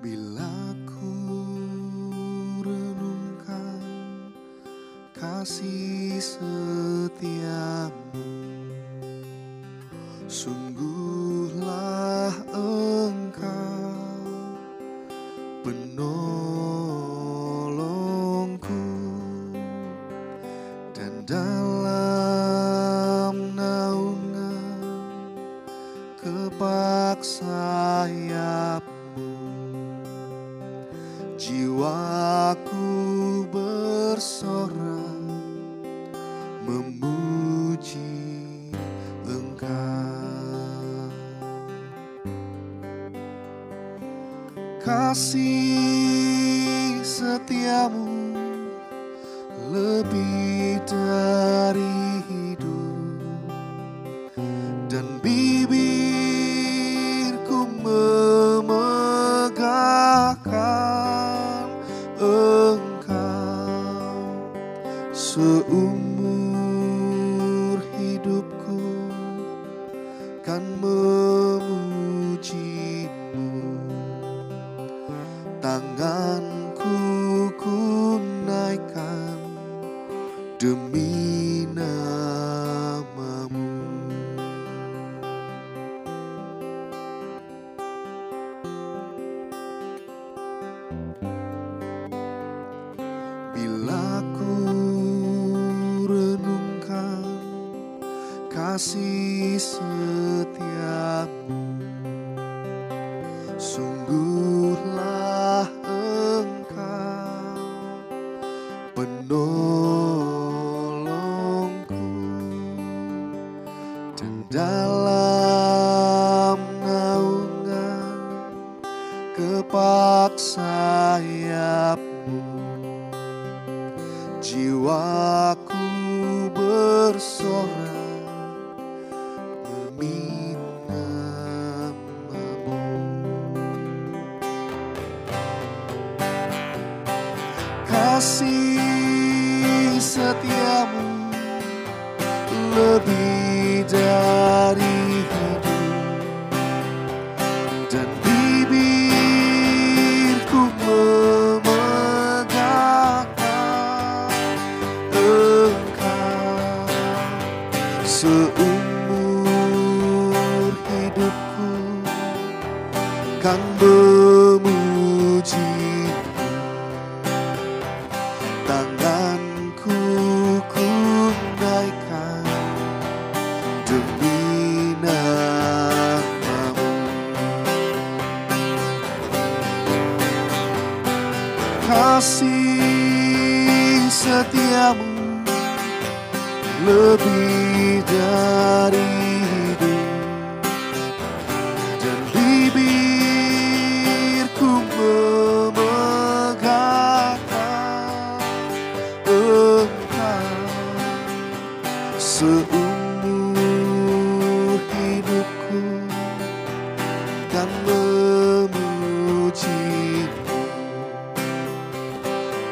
Bila ku renungkan kasih setiamu, sungguhlah Engkau penolongku, dan dalam naungan kepak sayapmu, jiwaku bersorak memuji Engkau. Kasih setiamu lebih dari hidup, dan bibirku memegahkan Engkau. Seumur hidupku kan memujimu, tanganku ku naikkan demi namamu. Bila ku renungkan kasih setiamu, sungguhlah Engkau penolongku, dan dalam naungan kepak sayapmu, jiwaku bersorak demi namamu. Kasih setiamu lebih dari hidup, dan bibirku memegahkan Engkau. Seumur hidupku kan memuji, tanganku ku naikkan demi namamu. Kasih setiamu lebih dari hidup, dan bibirku memegahkan Engkau. Seumur hidupku kan memujimu,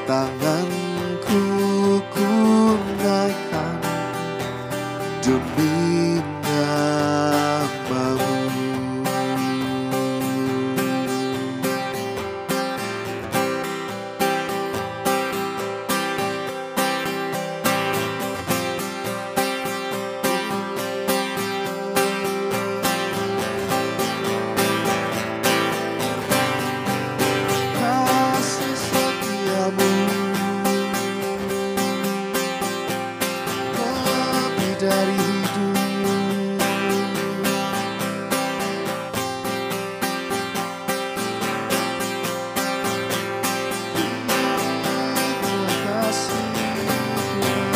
tanganku ku naikkan demi namamu. Kasih setiamu lebih dari hidup, terima kasih Tuhan.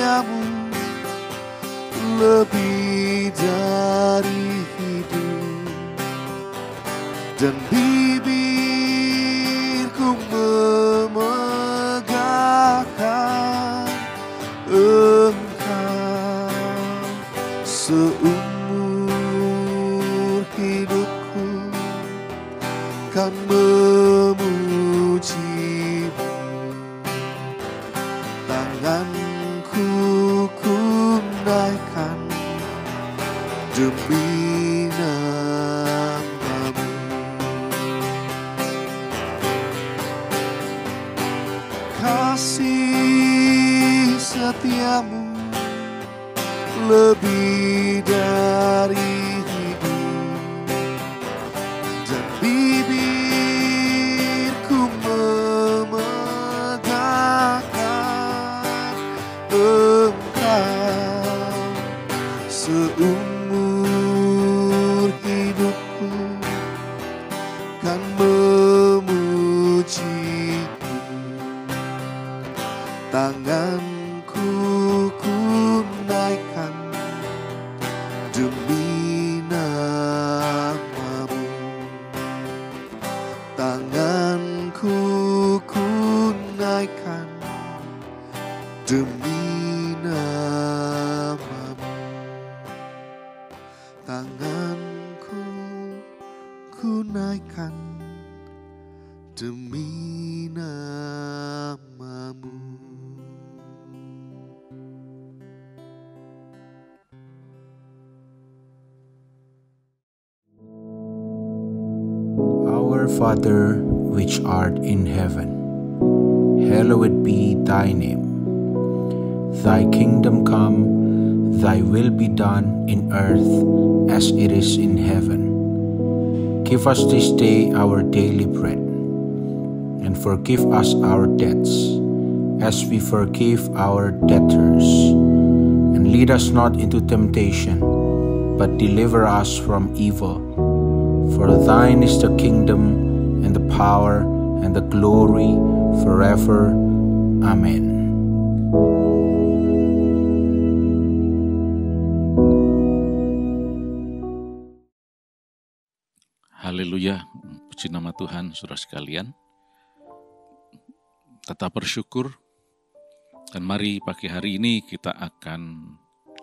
setiamu lebih dari hidup, dan bibirku memegahkan Engkau. Seumur hidupku kan memujimu, tanganku ku naikkan demi namamu. Kasih setiamu lebih dari hidup, dan bibirku memegahkan Engkau. Seumur hidupku kan memujimu, tanganku ku naikkan demi namamu. Tanganku ku naikkan demi namamu. Tanganku ku naikkan demi namamu. Our Father, which art in heaven, hallowed be thy name. Thy kingdom come, thy will be done in earth as it is in heaven. Give us this day our daily bread, and forgive us our debts, as we forgive our debtors. And lead us not into temptation, but deliver us from evil. For thine is the kingdom, and the power, and the glory, forever. Amen. Haleluya, puji nama Tuhan, saudara sekalian. Tetap bersyukur, dan mari pagi hari ini kita akan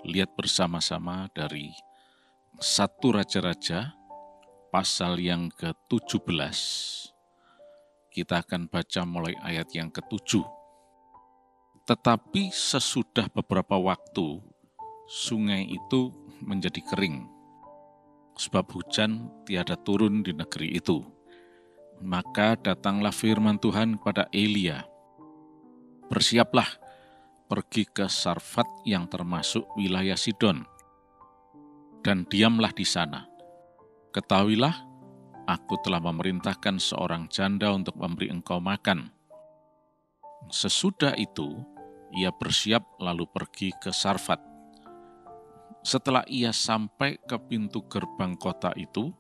lihat bersama-sama dari 1 Raja-Raja, pasal yang ke-17. Kita akan baca mulai ayat yang ke-7. Tetapi sesudah beberapa waktu, sungai itu menjadi kering, sebab hujan tiada turun di negeri itu. Maka datanglah firman Tuhan kepada Elia, bersiaplah, pergi ke Sarfat yang termasuk wilayah Sidon, dan diamlah di sana. Ketahuilah, aku telah memerintahkan seorang janda untuk memberi engkau makan. Sesudah itu, ia bersiap lalu pergi ke Sarfat. Setelah ia sampai ke pintu gerbang kota itu,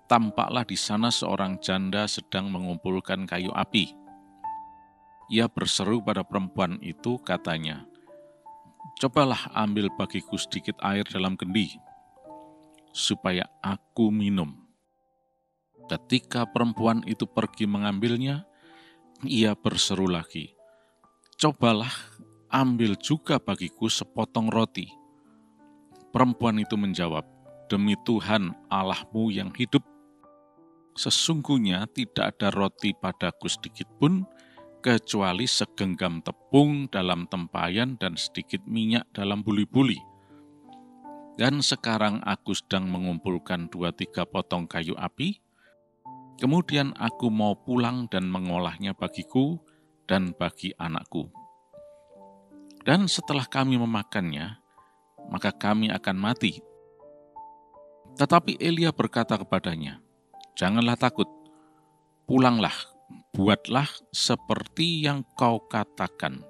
tampaklah di sana seorang janda sedang mengumpulkan kayu api. Ia berseru pada perempuan itu, katanya, "Cobalah ambil bagiku sedikit air dalam kendi, supaya aku minum." Ketika perempuan itu pergi mengambilnya, ia berseru lagi, "Cobalah ambil juga bagiku sepotong roti." Perempuan itu menjawab, "Demi Tuhan Allahmu yang hidup, sesungguhnya tidak ada roti padaku sedikit pun, kecuali segenggam tepung dalam tempayan dan sedikit minyak dalam buli-buli. Dan sekarang aku sedang mengumpulkan 2-3 potong kayu api, kemudian aku mau pulang dan mengolahnya bagiku dan bagi anakku. Dan setelah kami memakannya, maka kami akan mati." Tetapi Elia berkata kepadanya, "Janganlah takut, pulanglah, buatlah seperti yang kau katakan.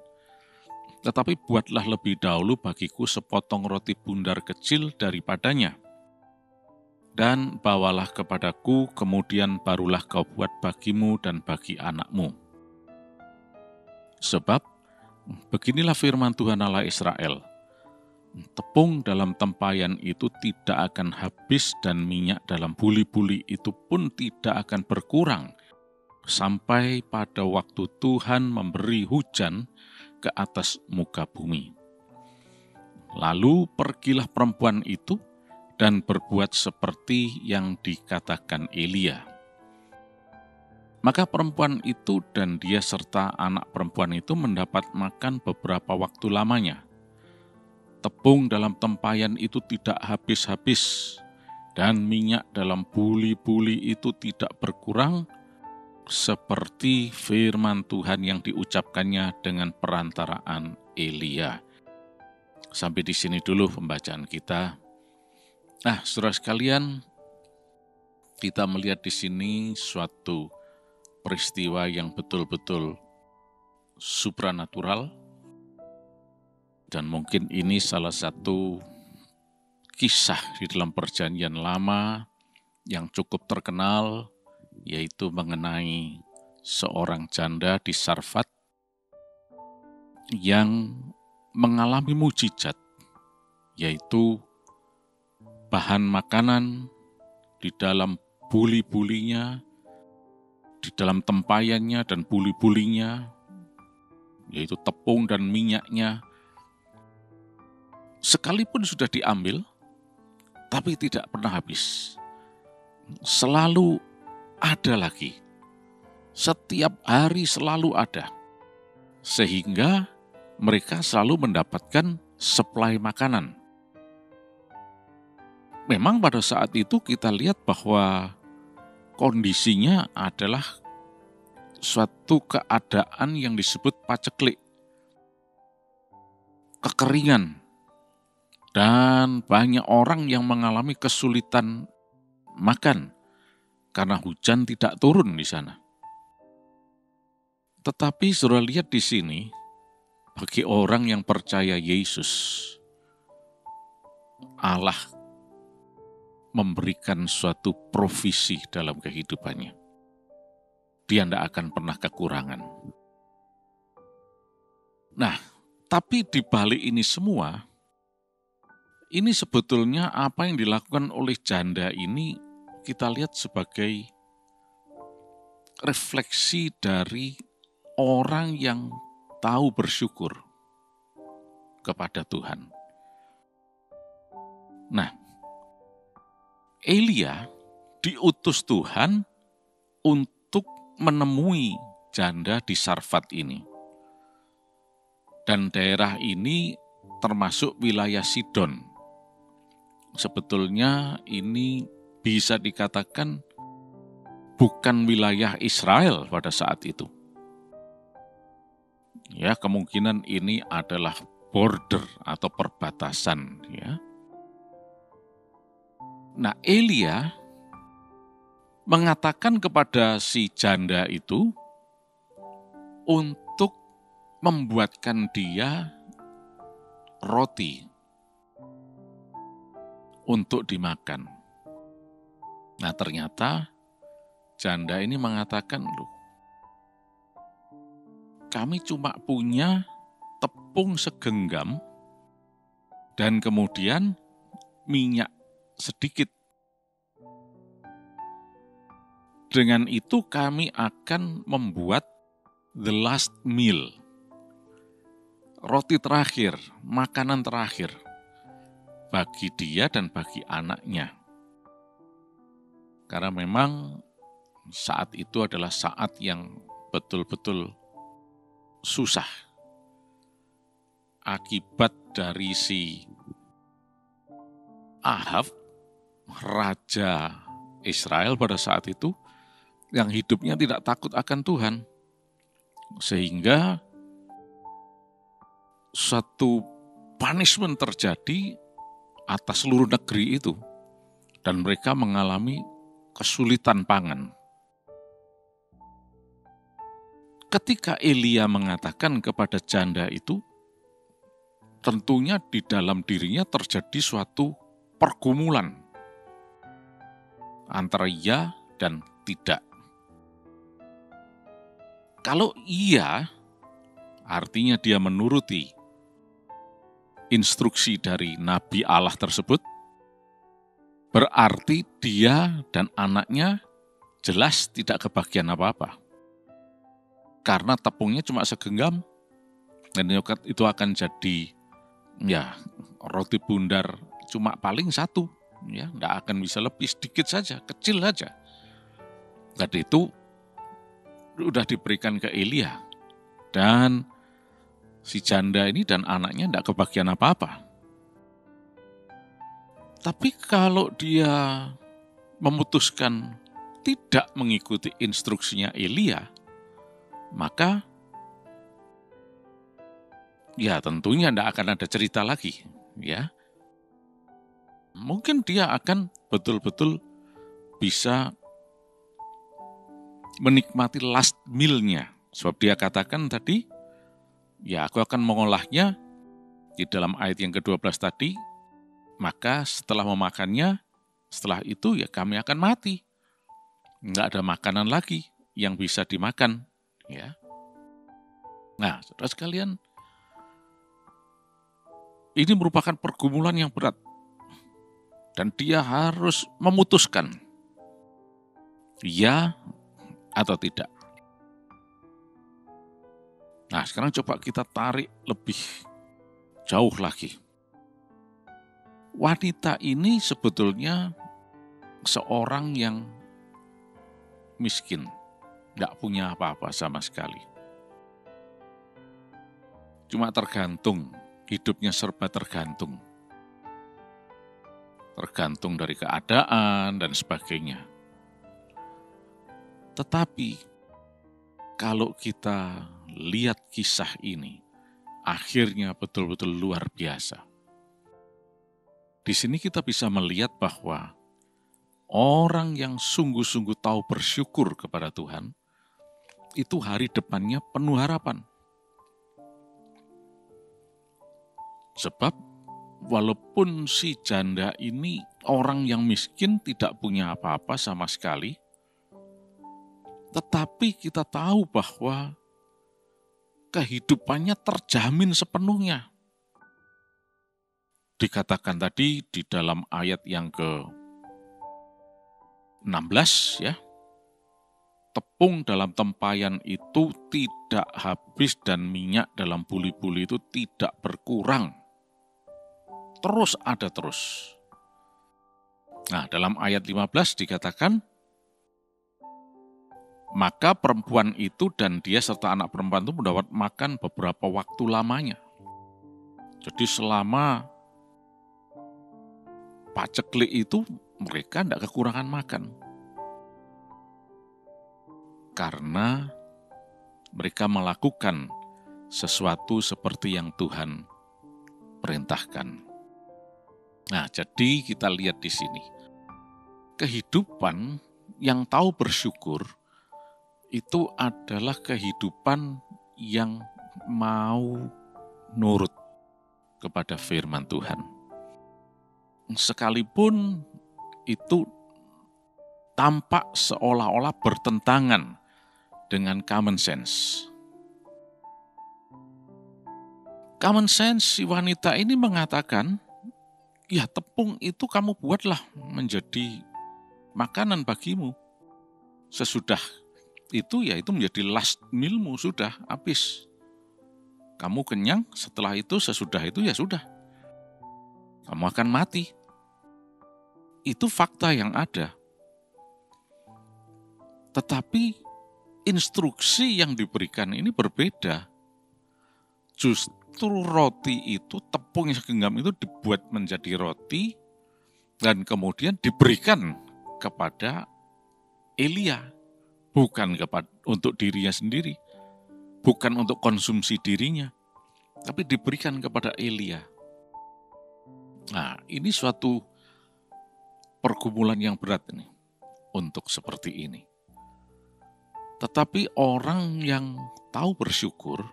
Tetapi buatlah lebih dahulu bagiku sepotong roti bundar kecil daripadanya. Dan bawalah kepadaku, kemudian barulah kau buat bagimu dan bagi anakmu. Sebab Beginilah firman Tuhan Allah Israel. Tepung dalam tempayan itu tidak akan habis dan minyak dalam buli-buli itu pun tidak akan berkurang sampai pada waktu Tuhan memberi hujan ke atas muka bumi. Lalu pergilah perempuan itu dan berbuat seperti yang dikatakan Elia. Maka perempuan itu dan dia serta anak perempuan itu mendapat makan beberapa waktu lamanya. Tepung dalam tempayan itu tidak habis-habis, dan minyak dalam buli-buli itu tidak berkurang, seperti firman Tuhan yang diucapkannya dengan perantaraan Elia. Sampai di sini dulu pembacaan kita. Nah, saudara sekalian, kita melihat di sini suatu peristiwa yang betul-betul supranatural, dan mungkin ini salah satu kisah di dalam Perjanjian Lama yang cukup terkenal, yaitu mengenai seorang janda di Sarfat yang mengalami mujizat, yaitu bahan makanan di dalam buli-bulinya, di dalam tempayannya dan buli-bulinya, yaitu tepung dan minyaknya, sekalipun sudah diambil, tapi tidak pernah habis. Selalu ada lagi. Setiap hari selalu ada. Sehingga mereka selalu mendapatkan suplai makanan. Memang pada saat itu kita lihat bahwa kondisinya adalah suatu keadaan yang disebut paceklik, kekeringan, dan banyak orang yang mengalami kesulitan makan karena hujan tidak turun di sana. Tetapi saudara lihat di sini, bagi orang yang percaya Yesus, Allah memberikan suatu provisi dalam kehidupannya. Dia tidak akan pernah kekurangan. Nah, tapi di balik ini semua, ini sebetulnya apa yang dilakukan oleh janda ini kita lihat sebagai refleksi dari orang yang tahu bersyukur kepada Tuhan. Nah, Elia diutus Tuhan untuk menemui janda di Sarfat ini. Dan daerah ini termasuk wilayah Sidon. Sebetulnya ini bisa dikatakan bukan wilayah Israel pada saat itu. Ya, kemungkinan ini adalah border atau perbatasan, ya. Nah, Elia mengatakan kepada si janda itu untuk membuatkan dia roti untuk dimakan. Nah, ternyata janda ini mengatakan, loh, kami cuma punya tepung segenggam dan kemudian minyak sedikit. Dengan itu kami akan membuat the last meal, roti terakhir, makanan terakhir bagi dia dan bagi anaknya. Karena memang saat itu adalah saat yang betul-betul susah. Akibat dari si Ahab, raja Israel pada saat itu, yang hidupnya tidak takut akan Tuhan. Sehingga suatu punishment terjadi atas seluruh negeri itu, dan mereka mengalami kesulitan pangan. Ketika Elia mengatakan kepada janda itu, tentunya di dalam dirinya terjadi suatu pergumulan antara iya dan tidak. Kalau iya, artinya dia menuruti instruksi dari Nabi Allah tersebut, berarti dia dan anaknya jelas tidak kebagian apa-apa. Karena tepungnya cuma segenggam, dan itu akan jadi roti bundar cuma paling satu, tidak akan bisa lebih, sedikit saja, kecil saja. Dan itu sudah diberikan ke Elia, dan si janda ini dan anaknya tidak kebagian apa-apa. Tapi kalau dia memutuskan tidak mengikuti instruksinya Elia, maka tentunya tidak akan ada cerita lagi. Mungkin dia akan betul-betul bisa menikmati last meal-nya. Sebab dia katakan tadi, aku akan mengolahnya di dalam ayat yang ke-12 tadi, maka setelah memakannya, setelah itu kami akan mati. Enggak ada makanan lagi yang bisa dimakan. Nah, saudara sekalian, ini merupakan pergumulan yang berat. Dan dia harus memutuskan, ya atau tidak. Nah, sekarang coba kita tarik lebih jauh lagi. Wanita ini sebetulnya seorang yang miskin, tidak punya apa-apa sama sekali. Cuma tergantung, hidupnya serba tergantung. Tergantung dari keadaan dan sebagainya. Tetapi kalau kita lihat kisah ini, akhirnya betul-betul luar biasa. Di sini kita bisa melihat bahwa orang yang sungguh-sungguh tahu bersyukur kepada Tuhan, itu hari depannya penuh harapan. Sebab walaupun si janda ini orang yang miskin, tidak punya apa-apa sama sekali, tetapi kita tahu bahwa kehidupannya terjamin sepenuhnya. Dikatakan tadi di dalam ayat yang ke-16 tepung dalam tempayan itu tidak habis dan minyak dalam buli-buli itu tidak berkurang. Terus ada terus. Nah, dalam ayat 15 dikatakan, maka perempuan itu dan dia serta anak perempuan itu mendapat makan beberapa waktu lamanya. Jadi selama paceklik itu mereka tidak kekurangan makan. Karena mereka melakukan sesuatu seperti yang Tuhan perintahkan. Nah, jadi kita lihat di sini. Kehidupan yang tahu bersyukur itu adalah kehidupan yang mau nurut kepada firman Tuhan. Sekalipun itu tampak seolah-olah bertentangan dengan common sense. Common sense si wanita ini mengatakan, tepung itu kamu buatlah menjadi makanan bagimu. Sesudah itu itu menjadi last mealmu, sudah habis. Kamu kenyang, setelah itu sesudah itu sudah. Kamu akan mati. Itu fakta yang ada. Tetapi instruksi yang diberikan ini berbeda. Justru roti itu, tepung yang segenggam itu dibuat menjadi roti dan kemudian diberikan kepada Elia. Bukan untuk dirinya sendiri, bukan untuk konsumsi dirinya, tapi diberikan kepada Elia. Nah, ini suatu pergumulan yang berat ini untuk seperti ini. Tetapi orang yang tahu bersyukur,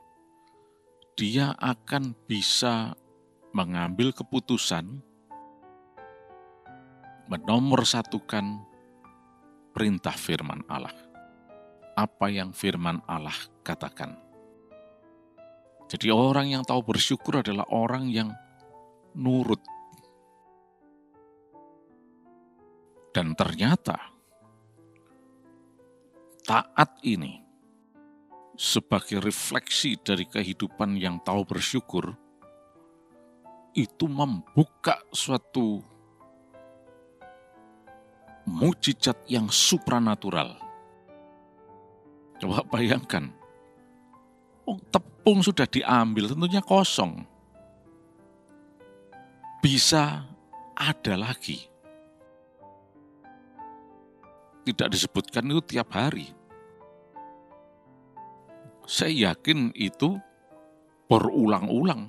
dia akan bisa mengambil keputusan menomorsatukan perintah firman Allah. Apa yang firman Allah katakan. Jadi orang yang tahu bersyukur adalah orang yang nurut. Dan ternyata taat ini sebagai refleksi dari kehidupan yang tahu bersyukur itu membuka suatu mujizat yang supranatural. Coba bayangkan, tepung sudah diambil, tentunya kosong. Bisa ada lagi. Tidak disebutkan itu tiap hari. Saya yakin itu berulang-ulang.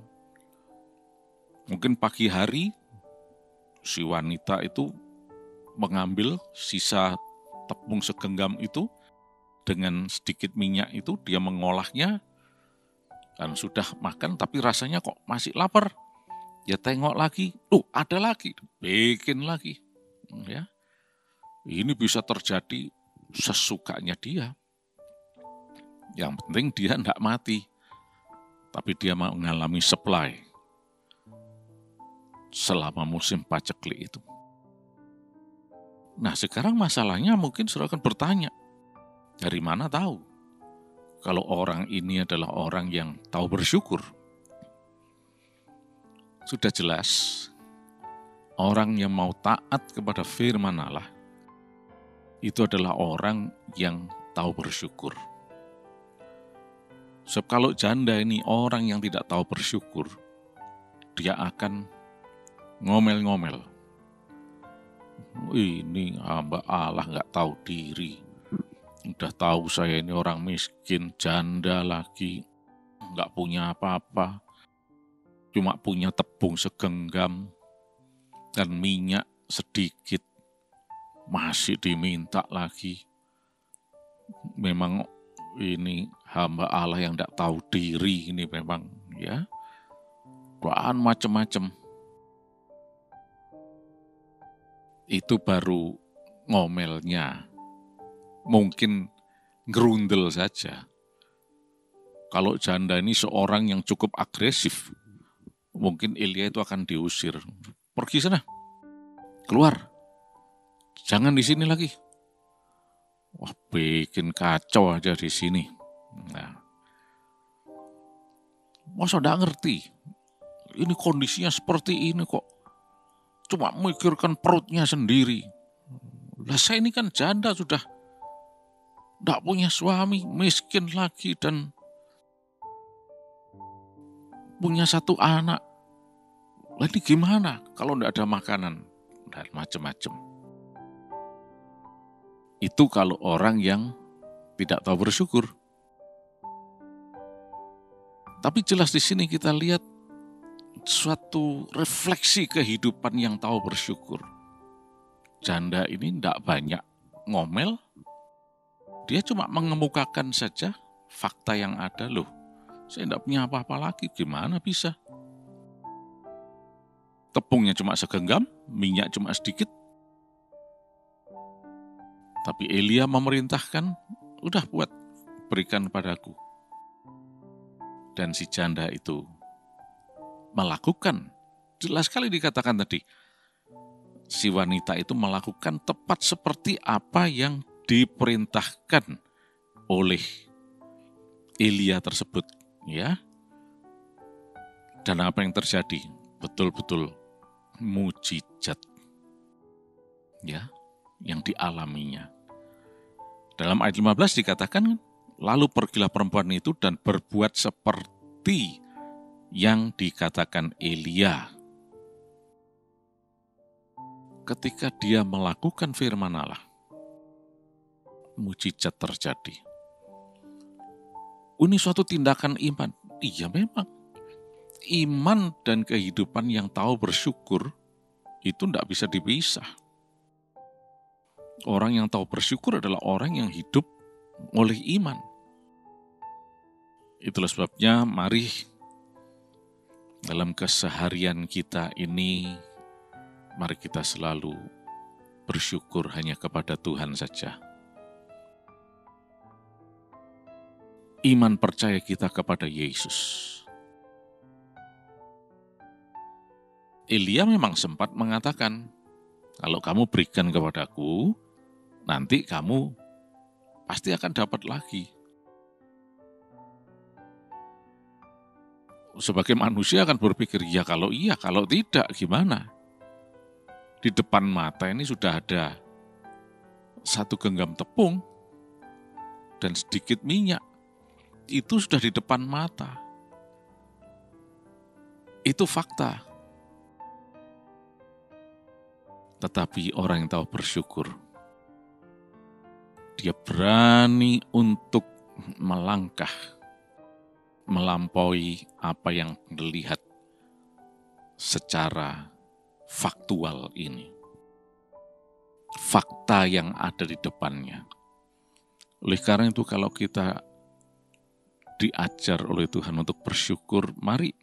Mungkin pagi hari si wanita itu mengambil sisa tepung segenggam itu dengan sedikit minyak itu, dia mengolahnya dan sudah makan tapi rasanya kok masih lapar. Ya tengok lagi, ada lagi, bikin lagi. Ya. Ini bisa terjadi sesukanya dia. Yang penting dia tidak mati, tapi dia mengalami supply selama musim paceklik itu. Nah sekarang masalahnya mungkin saudara akan bertanya, dari mana tahu kalau orang ini adalah orang yang tahu bersyukur? Sudah jelas, orang yang mau taat kepada firman Allah itu adalah orang yang tahu bersyukur. Sebab kalau janda ini orang yang tidak tahu bersyukur, dia akan ngomel-ngomel. Ini hamba Allah nggak tahu diri. Udah tahu saya ini orang miskin, janda lagi, nggak punya apa-apa. Cuma punya tepung segenggam dan minyak sedikit. Masih diminta lagi. Memang ini hamba Allah yang tidak tahu diri ini memang ya. Bahan macam-macam. Itu baru ngomelnya. Mungkin gerundel saja. Kalau janda ini seorang yang cukup agresif, mungkin Elia itu akan diusir. Pergi sana. Keluar. Jangan di sini lagi. Wah, bikin kacau aja di sini. Nah, masa enggak ngerti? Ini kondisinya seperti ini kok. Cuma mikirkan perutnya sendiri. Lah saya ini kan janda sudah enggak punya suami, miskin lagi dan punya satu anak. Lah ini gimana kalau enggak ada makanan? Dan macam-macam. Itu kalau orang yang tidak tahu bersyukur. Tapi jelas di sini kita lihat suatu refleksi kehidupan yang tahu bersyukur. Janda ini tidak banyak ngomel, dia cuma mengemukakan saja fakta yang ada. Loh, saya tidak punya apa-apa lagi, gimana bisa? Tepungnya cuma segenggam, minyak cuma sedikit. Tapi Elia memerintahkan, udah buat, berikan padaku. Dan si janda itu melakukan, jelas sekali dikatakan tadi, si wanita itu melakukan tepat seperti apa yang diperintahkan oleh Elia tersebut. Ya. Dan apa yang terjadi? Betul-betul mujizat. Ya. Yang dialaminya. Dalam ayat 15 dikatakan, lalu pergilah perempuan itu dan berbuat seperti yang dikatakan Elia. Ketika dia melakukan firman Allah, mujizat terjadi. Ini suatu tindakan iman. Iya memang. Iman dan kehidupan yang tahu bersyukur itu tidak bisa dipisah. Orang yang tahu bersyukur adalah orang yang hidup oleh iman. Itulah sebabnya mari dalam keseharian kita ini, mari kita selalu bersyukur hanya kepada Tuhan saja. Iman percaya kita kepada Yesus. Elia memang sempat mengatakan, kalau kamu berikan kepadaku, nanti kamu pasti akan dapat lagi. Sebagai manusia akan berpikir, ya kalau iya, kalau tidak gimana? Di depan mata ini sudah ada 1 genggam tepung dan sedikit minyak. Itu sudah di depan mata. Itu fakta. Tetapi orang yang tahu bersyukur, dia berani untuk melangkah, melampaui apa yang dilihat secara faktual ini. Fakta yang ada di depannya. Oleh karena itu kalau kita diajar oleh Tuhan untuk bersyukur, mari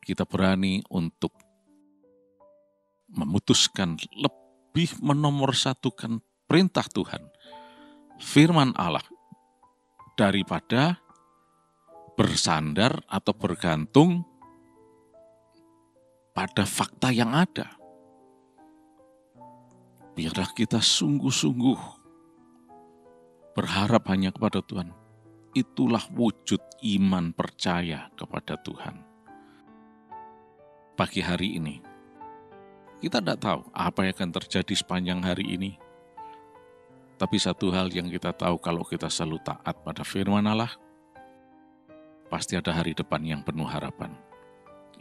kita berani untuk memutuskan lebih menomorsatukan perintah Tuhan, firman Allah, daripada bersandar atau bergantung pada fakta yang ada. Biarlah kita sungguh-sungguh berharap hanya kepada Tuhan. Itulah wujud iman percaya kepada Tuhan. Pagi hari ini, kita tidak tahu apa yang akan terjadi sepanjang hari ini. Tapi satu hal yang kita tahu, kalau kita selalu taat pada firman Allah, pasti ada hari depan yang penuh harapan.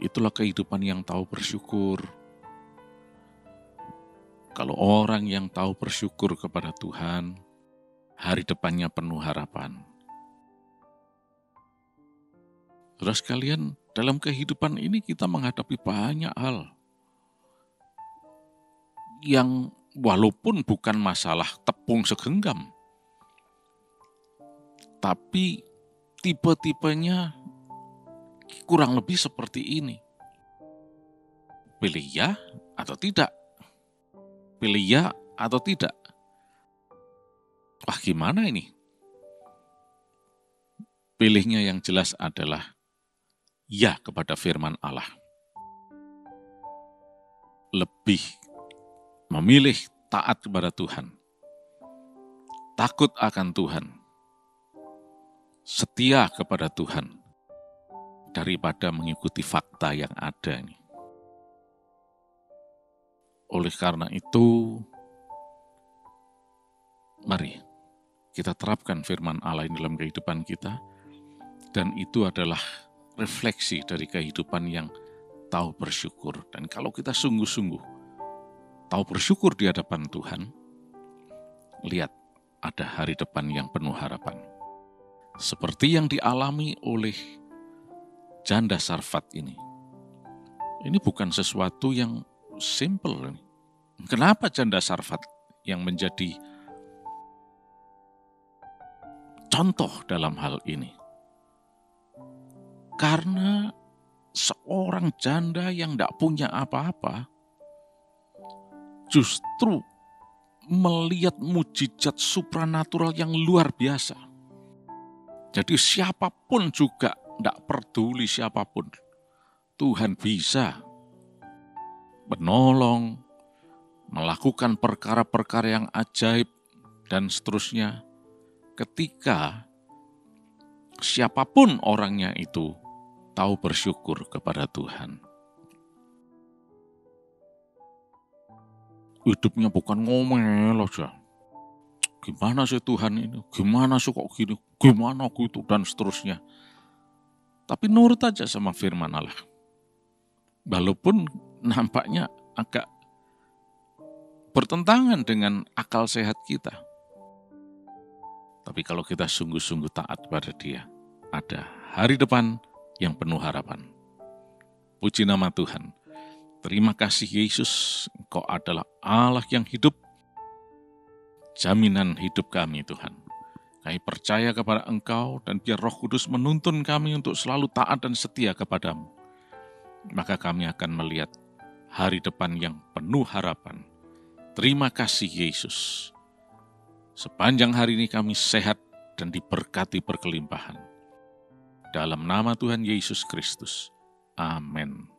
Itulah kehidupan yang tahu bersyukur. Kalau orang yang tahu bersyukur kepada Tuhan, hari depannya penuh harapan. Saudara sekalian, dalam kehidupan ini kita menghadapi banyak hal yang walaupun bukan masalah tepung segenggam, tapi tipe-tipenya kurang lebih seperti ini. Pilih ya atau tidak? Pilih ya atau tidak? Wah, gimana ini? Pilihnya yang jelas adalah ya kepada firman Allah. Lebih memilih taat kepada Tuhan, takut akan Tuhan, setia kepada Tuhan, daripada mengikuti fakta yang ada ini. Oleh karena itu, mari kita terapkan firman Allah ini dalam kehidupan kita, dan itu adalah refleksi dari kehidupan yang tahu bersyukur. Dan kalau kita sungguh-sungguh tahu bersyukur di hadapan Tuhan, lihat ada hari depan yang penuh harapan. Seperti yang dialami oleh janda Sarfat ini. Ini bukan sesuatu yang simple. Kenapa janda Sarfat yang menjadi contoh dalam hal ini? Karena seorang janda yang tidak punya apa-apa, justru melihat mujizat supranatural yang luar biasa. Jadi siapapun juga, tidak peduli siapapun, Tuhan bisa menolong, melakukan perkara-perkara yang ajaib, dan seterusnya. Ketika siapapun orangnya itu tahu bersyukur kepada Tuhan. Hidupnya bukan ngomel aja. Gimana sih Tuhan ini? Gimana sih kok gini? Gimana aku itu? Dan seterusnya. Tapi nurut aja sama firman Allah. Walaupun nampaknya agak bertentangan dengan akal sehat kita. Tapi kalau kita sungguh-sungguh taat pada Dia, ada hari depan yang penuh harapan. Puji nama Tuhan. Terima kasih Yesus, Engkau adalah Allah yang hidup, jaminan hidup kami Tuhan. Kami percaya kepada Engkau dan biar Roh Kudus menuntun kami untuk selalu taat dan setia kepadamu. Maka kami akan melihat hari depan yang penuh harapan. Terima kasih Yesus. Sepanjang hari ini kami sehat dan diberkati berkelimpahan. Dalam nama Tuhan Yesus Kristus. Amin.